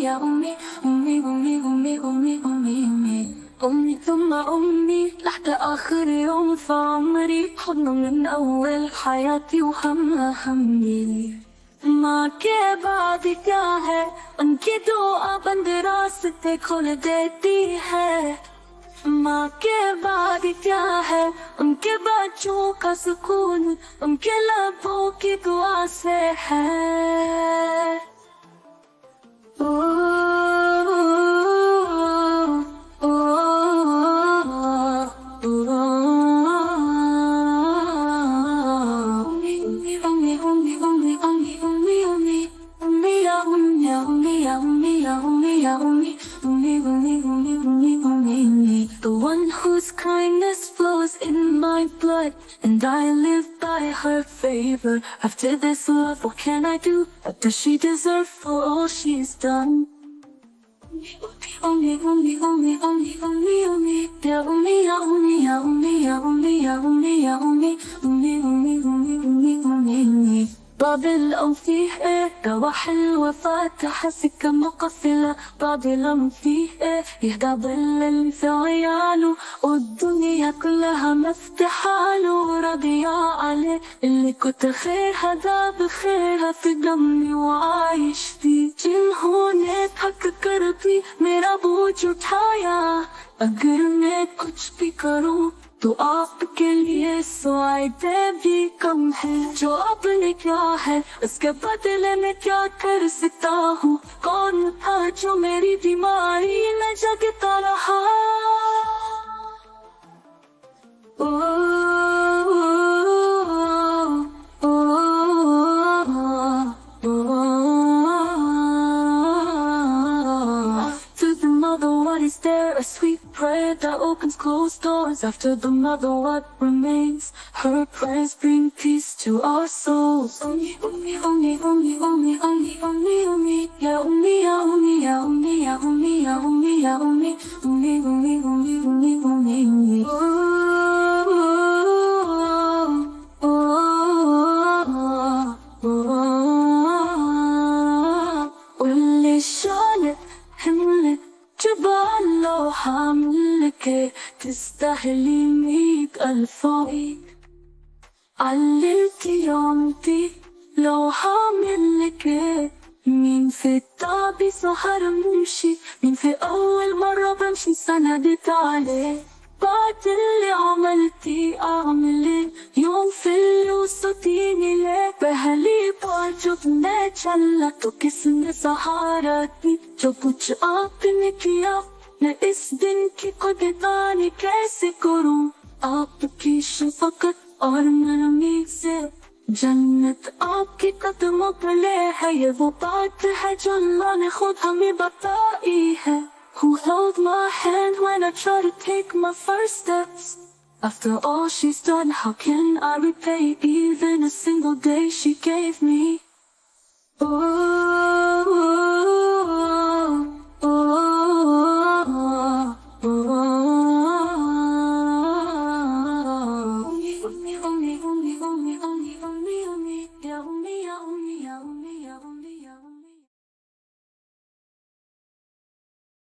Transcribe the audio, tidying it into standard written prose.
يا أمي أمي أمي أمي أمي أمي أمي أمي ثم أمي لحد آخر يوم في عمري، حضن من أول حياتي وهمها همي। माँ के बाद क्या है, उनकी दुआ बंद रास्ते खोल देती है। माँ के बाद क्या है, उनके बच्चों का सुकून उनके लबों की दुआ से है। The one whose kindness flows in my blood, and I live by her favor. After this love, what can I do? What does she deserve for all she's done? Only, only, only, only, only, only, ya only, ya only, ya only, ya only, ya only, ya only, only, only, only, only, only, only. باب الأم فيه إيه دوا حلوة فاتحة سكة مقفلة، بعد الأم فيه إيه يهدى ظل في عياله، والدنيا كلها مفتحاله راضية عليه، اللي كنت خير هذا بخيرها في دمي وعايش فيه। जिन्होंने थक कर भी मेरा बोझ उठाया, अगर मैं कुछ भी करूं तो आपके लिए स्वाइदे भी कम है। जो आपने क्या है उसके बदले में क्या कर सकता हूँ, कौन था जो मेरी बीमारी में जगता रहा। Is there a sweet prayer that opens closed doors? After the mother, what remains? Her prayers bring peace to our souls. Only, only, only, only, only, only, only, only, ya only, ya only, ya only, ya only, ya only, ya only, only, only, only, only, only, only. واللي شالت حملت جبال لو حاملك تستاهلي 100,000 عيد. علمتي يومتي لو حاملك، مين في التعب سهر بمشي، مين في أول مرة بمشي سندت عليه. بعد اللي عملتي أعمل يوم في اللي وصلتيني ليه، पहली बार जब मैं चला तो किसने सहारा दी, जो कुछ आपने किया मैं इस दिन की कदरदानी कैसे करूं। आपकी शफकत और नरमी से जन्नत आपके कदमों तले है, ये वो बात है जो अल्लाह ने खुद हमें बताई है। Who held my hand when I tried to take my first steps? After all she's done, how can I repay even a single day she gave me? Oh.